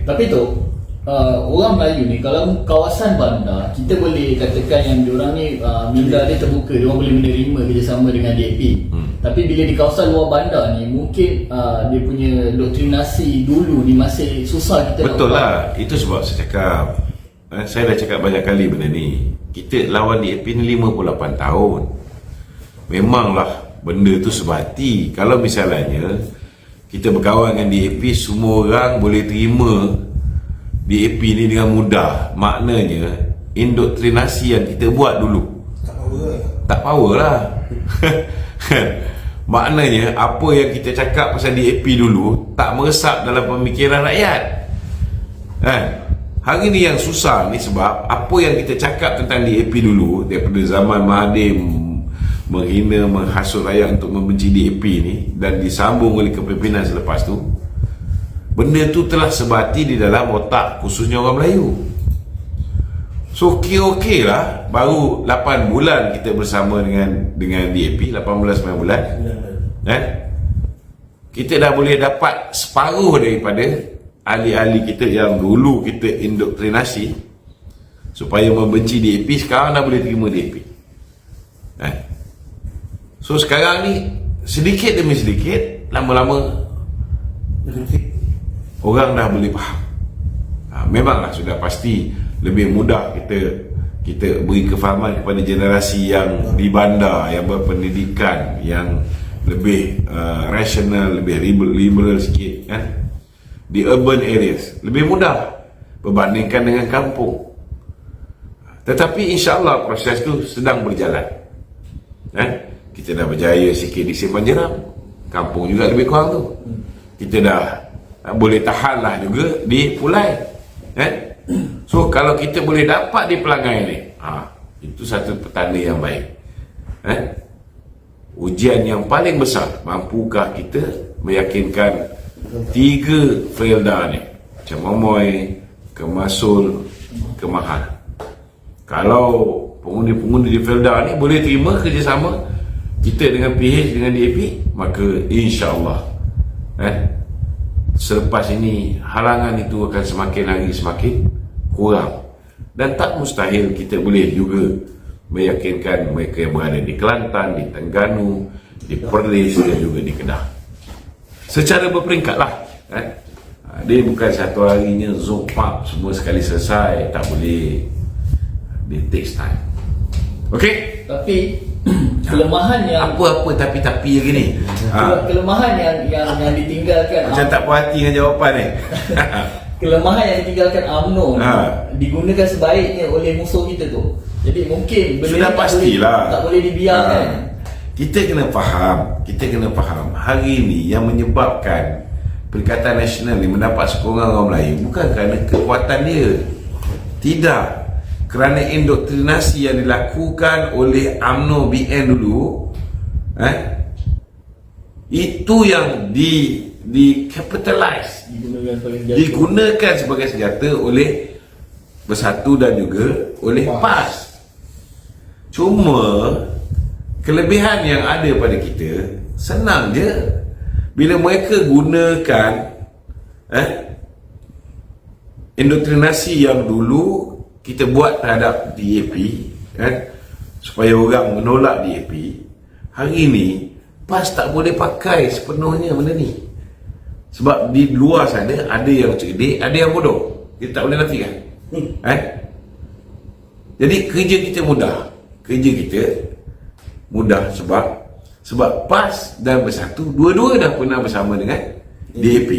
Tapi tu orang Melayu ni, kalau kawasan bandar, kita boleh katakan yang diorang ni minda dia terbuka, diorang boleh menerima kerjasama dengan DAP. Tapi bila di kawasan luar bandar ni, mungkin dia punya doktrinasi dulu ni masih susah kita betul nak lah. Itu sebab saya cakap, saya dah cakap banyak kali benda ni. Kita lawan DAP ni 58 tahun. Memanglah benda tu sebati. Kalau misalnya kita berkawan dengan DAP, semua orang boleh terima DAP ni dengan mudah. Maknanya indoktrinasi yang kita buat dulu tak power lah. Maknanya apa yang kita cakap pasal DAP dulu tak meresap dalam pemikiran rakyat. Hari ni yang susah ni sebab apa yang kita cakap tentang DAP dulu daripada zaman Mahathir menghina, menghasut rakyat untuk membenci DAP ni, dan disambung oleh kepimpinan selepas tu, benda tu telah sebati di dalam otak khususnya orang Melayu. So okey lah, baru 8 bulan kita bersama dengan DAP, 18-9 bulan. Kita dah boleh dapat separuh daripada ahli-ahli kita yang dulu kita indoktrinasi supaya membenci DAP, sekarang dah boleh terima DAP. So sekarang ni sedikit demi sedikit, lama-lama orang dah boleh faham. Memanglah sudah pasti lebih mudah kita beri kefahaman kepada generasi yang di bandar, yang berpendidikan, yang lebih rasional, lebih liberal sikit kan. Di urban areas lebih mudah berbandingkan dengan kampung. Tetapi insya-Allah proses tu sedang berjalan. Kita dah berjaya sikit di Simpang Jeram, kampung juga lebih kurang tu. Kita dah boleh tahan lah juga di Pulai. So kalau kita boleh dapat di Pelangai ni, itu satu petanda yang baik. Ujian yang paling besar, mampukah kita meyakinkan 3 Felda ni, macam Momoy, Kemasul, Kemahal. Kalau pengundi-pengundi di Felda ni boleh terima kerjasama kita dengan PH, dengan DAP, maka insya-Allah selepas ini halangan itu akan semakin hari semakin kurang. Dan tak mustahil kita boleh juga meyakinkan mereka yang berada di Kelantan, di Terengganu, di Perlis dan juga di Kedah. Secara berperingkat lah. Dia bukan satu harinya zopak semua sekali selesai, tak boleh. It takes time. Okay? Tapi kelemahan yang apa-apa tapi lagi ni. Kelemahan yang ditinggalkan Macam tak puas hati dengan jawapan ni. Kelemahan yang ditinggalkan UMNO digunakan sebaiknya oleh musuh kita tu. Jadi mungkin benda sudah pastilah tak boleh dibiarkan. Kita kena faham hari ni yang menyebabkan Perikatan Nasional ni mendapat sokongan orang Melayu bukan kerana kekuatan dia. Tidak. Kerana indoktrinasi yang dilakukan oleh UMNO BN dulu, itu yang di capitalize, digunakan sebagai senjata oleh Bersatu dan juga oleh PAS. Cuma kelebihan yang ada pada kita senang je. Bila mereka gunakan indoktrinasi yang dulu kita buat terhadap DAP supaya orang menolak DAP, hari ni PAS tak boleh pakai sepenuhnya benda ni. Sebab di luar sana ada yang cerdik, ada yang bodoh. Kita tak boleh nafikan. Jadi kerja kita mudah sebab PAS dan Bersatu dua-dua dah pernah bersama dengan DAP.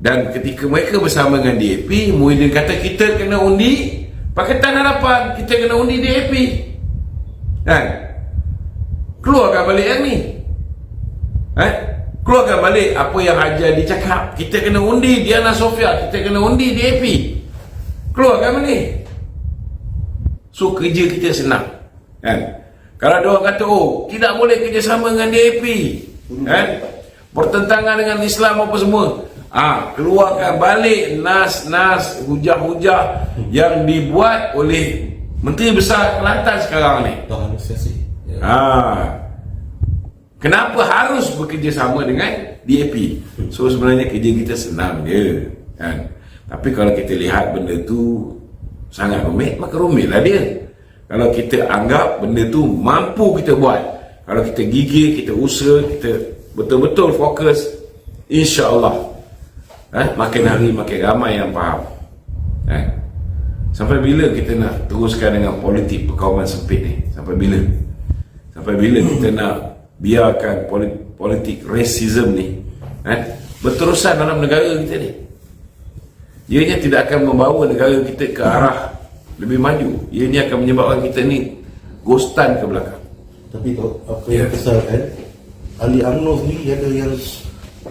Dan ketika mereka bersama dengan DAP, Muhyiddin kata kita kena undi Pakatan Harapan, kita kena undi DAP. Keluarkan balik yang ni. Keluarkan balik apa yang Haji Adi cakap. Kita kena undi Diana Sofia, kita kena undi DAP. Keluarkan balik. So kerja kita senang. Kalau ada orang kata, tidak boleh kerjasama dengan DAP, bertentangan dengan Islam apa semua, keluarkan balik nas-nas, hujah-hujah yang dibuat oleh Menteri Besar Kelantan sekarang ni. Kenapa harus bekerjasama dengan DAP? So sebenarnya kerja kita senang je, Tapi kalau kita lihat benda tu sangat rumit, maka rumitlah dia. Kalau kita anggap benda tu mampu kita buat, kalau kita gigih, kita usaha, kita betul-betul fokus, insya-Allah makin hari makin ramai yang faham. Sampai bila kita nak teruskan dengan politik perkauman sempit ni? Sampai bila? Sampai bila kita nak biarkan politik racism ni berterusan dalam negara kita ni? Ianya tidak akan membawa negara kita ke arah lebih maju. Ianya akan menyebabkan kita ni ghostan ke belakang. Tapi tu apa yang kesal kan, ahli UMNO sendiri ada yang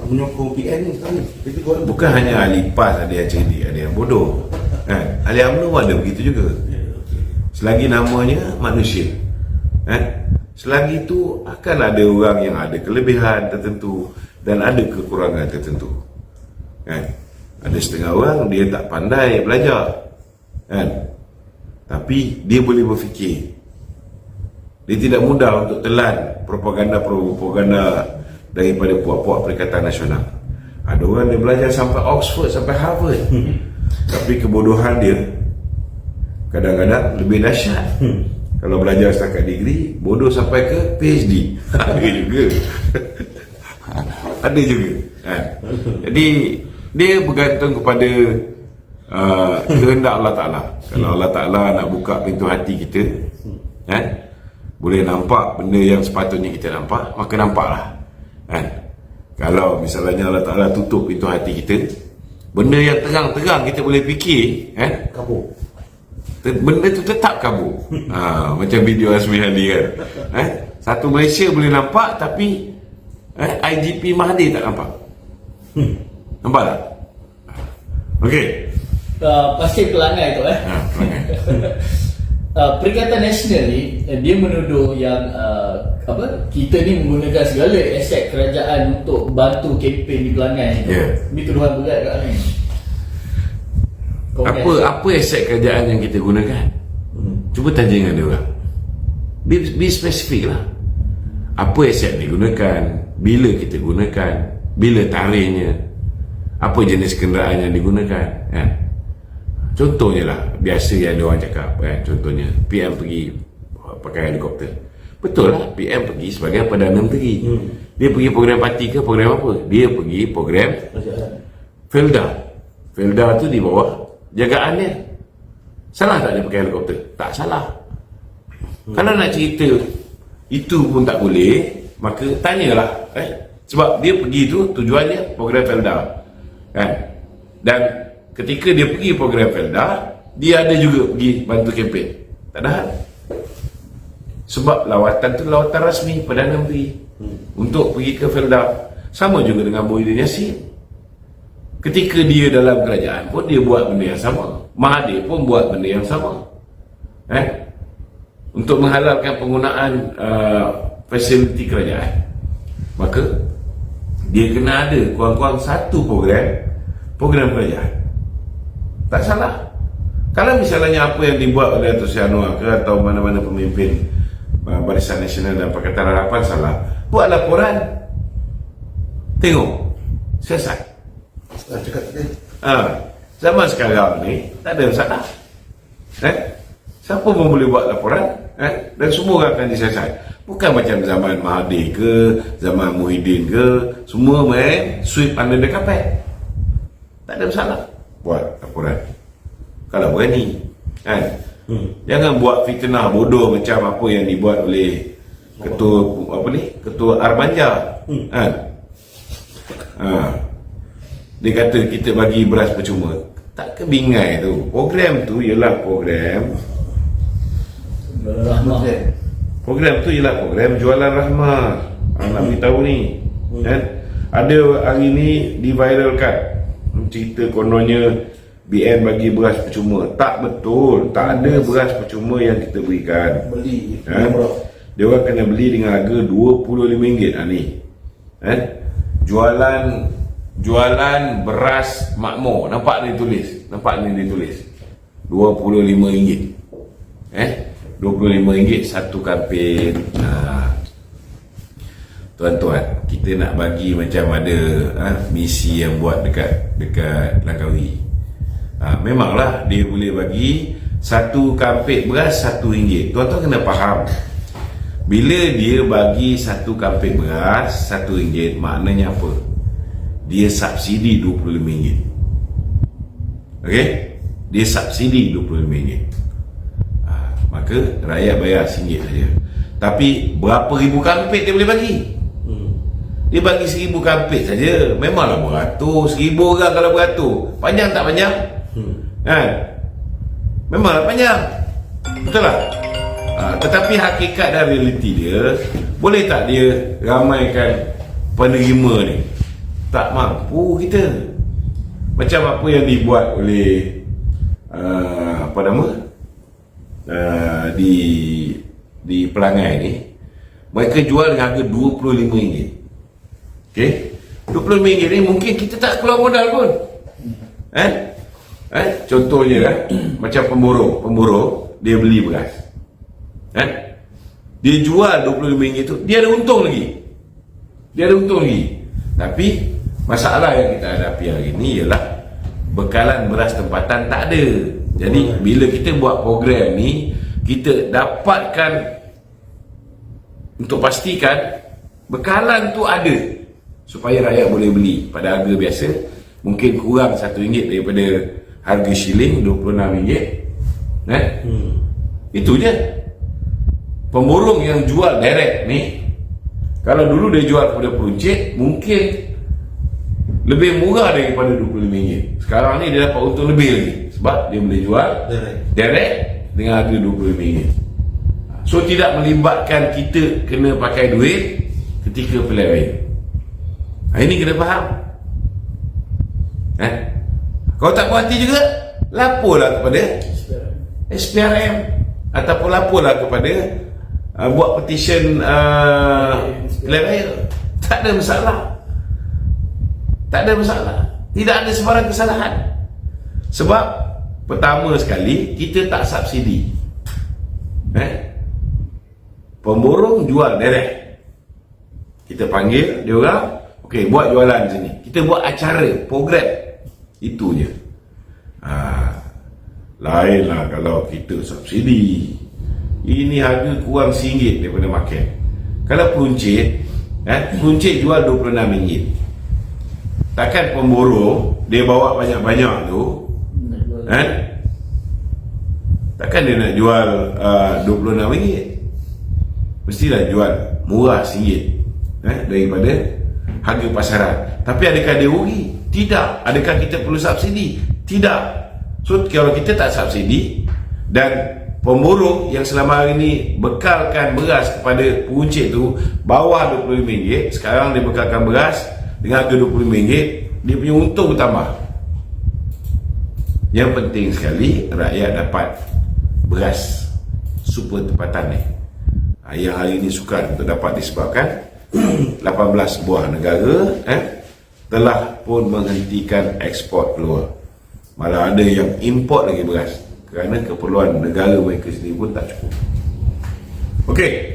menyokong PN ni sekarang ni. Jadi Bukan hanya ahli PAS ada yang cerdik, ada yang bodoh. Ahli UMNO ada begitu juga. Selagi namanya manusia, selagi itu akan ada orang yang ada kelebihan tertentu dan ada kekurangan tertentu. Ada setengah orang dia tak pandai belajar, tapi dia boleh berfikir. Dia tidak mudah untuk telan propaganda daripada puak-puak Perikatan Nasional. Ada orang dia belajar sampai Oxford, sampai Harvard, tapi kebodohan dia kadang-kadang lebih dahsyat. Kalau belajar setakat degree, bodoh sampai ke PhD. Ada juga. Ada juga. Jadi dia bergantung kepada kehendak Allah Ta'ala. Kalau Allah Ta'ala nak buka pintu hati kita, boleh nampak benda yang sepatutnya kita nampak, maka nampaklah. Kalau misalnya Allah Ta'ala tutup pintu hati kita, benda yang terang-terang kita boleh fikir, kabur. benda tu tetap kabur. Macam video Azmi Ali kan, satu Malaysia boleh nampak, tapi IGP Mahathir tak nampak. Nampak tak? Okey. Pasti pelangai tu Perikatan Nasional ni dia menuduh yang kita ni menggunakan segala aset kerajaan untuk bantu kempen di Pelangai. Ini tuduhan berat kat ni. Apa aset kerajaan yang kita gunakan? Cuba tanya dengan dia orang. Be spesifik lah. Apa aset digunakan, bila kita gunakan, bila tarikhnya, apa jenis kenderaan yang digunakan. Contohnya lah, biasa yang dia orang cakap, contohnya PM pergi pakai helikopter. Betul lah, PM pergi sebagai Perdana Menteri. Dia pergi program parti ke program apa? Dia pergi program Felda. Felda tu di bawah jagaan dia. Salah tak dia pakai helikopter? Tak salah. Kalau nak cerita itu pun tak boleh, maka tanyalah. Sebab dia pergi tu tujuan dia program Felda. Dan ketika dia pergi program Felda, dia ada juga pergi bantu kempen. Tak ada hal. Sebab lawatan tu lawatan rasmi Perdana Menteri untuk pergi ke Felda. Sama juga dengan Muhyiddin Yassin. Ketika dia dalam kerajaan pun dia buat benda yang sama. Mahathir pun buat benda yang sama. Untuk menghalalkan penggunaan fasiliti kerajaan, maka dia kena ada kurang-kurang satu program kerajaan. Tak salah. Kalau misalnya apa yang dibuat oleh Dato' Seri Anwar ke atau mana-mana pemimpin Barisan Nasional dan Pakatan Harapan salah, buat laporan, tengok, selesai. Zaman sekarang ni tak ada masalah. Siapa pun boleh buat laporan, dan semua orang akan diselesai. Bukan macam zaman Mahathir ke, zaman Muhyiddin ke, semua main sweep under the carpet. Tak ada masalah buat laporan kalau berani, jangan buat fitnah bodoh macam apa yang dibuat oleh ketua Arbanja. Dia kata kita bagi beras percuma. Tak kebingai tu. Program tu ialah program Program tu ialah program jualan rahmah. Nak beritahu ni, ada hari ni diviralkan cerita kononnya BN bagi beras percuma. Tak betul. Tak ada beras percuma yang kita berikan. Beli dia orang kena beli dengan harga RM25 ni. Jualan beras makmur. Nampak ni ditulis RM25. RM25 satu kampin. Tuan-tuan, kita nak bagi macam ada misi yang buat dekat Langkawi. memanglah dia boleh bagi satu kampit beras RM1. Tuan-tuan kena faham, bila dia bagi satu kampit beras RM1, maknanya apa? Dia subsidi RM25. Okey? Dia subsidi RM25. Maka rakyat bayar RM1 saja. Tapi berapa ribu kampit dia boleh bagi? Dia bagi 1000 kampit saja. Memanglah beratus, 1000 orang kalau beratus. Panjang tak panjang? Kan? Memanglah panjang. Betul tak? Tetapi hakikat dan realiti dia, boleh tak dia ramaikan penerima ni? Tak mampu kita. Macam apa yang dibuat oleh di Pelangai ni, mereka jual dengan harga RM25. Okey, RM25 ni mungkin kita tak keluar modal pun. Contohnya macam pemborong dia beli beras. Dia jual RM25 tu, dia ada untung lagi. Tapi masalah yang kita hadapi hari ni ialah bekalan beras tempatan tak ada. Jadi bila kita buat program ni, kita dapatkan untuk pastikan bekalan tu ada supaya rakyat boleh beli pada harga biasa, mungkin kurang RM1 daripada harga shilling RM26. Itu je. Pemborong yang jual direct ni, kalau dulu dia jual kepada peruncit, mungkin lebih murah daripada RM25. Sekarang ni dia dapat untung lebih lagi, sebab dia boleh jual direct dengan harga RM25. So tidak melibatkan kita kena pakai duit ketika pilihan raya. Ini kena faham. Kalau tak puas hati juga, laporlah kepada SPRM ataupun laporlah kepada buat petition pilihan raya. Tak ada masalah. Tidak ada sebarang kesalahan. Sebab pertama sekali, kita tak subsidi. Pemborong jual direct. Kita panggil dia orang, okey, buat jualan sini. Kita buat acara, program. Itu je. Lainlah kalau kita subsidi. Ini harga kurang RM1 daripada market. Kalau peruncit, peruncit jual RM26. Takkan pemborong dia bawa banyak-banyak tu, takkan dia nak jual RM26. Mestilah jual murah RM1 daripada harga pasaran. Tapi adakah dia rugi? Tidak. Adakah kita perlu subsidi? Tidak. So kalau kita tak subsidi dan pemborong yang selama hari ini bekalkan beras kepada peruncit tu bawah RM25, sekarang dia bekalkan beras dengan harga RM25, dia punya untung bertambah. Yang penting sekali rakyat dapat beras super tempatan ni, yang hari ini sukar untuk dapat disebabkan 18 buah negara telah pun menghentikan ekspor keluar. Malah ada yang import lagi beras kerana keperluan negara mereka sendiri pun tak cukup. Okey.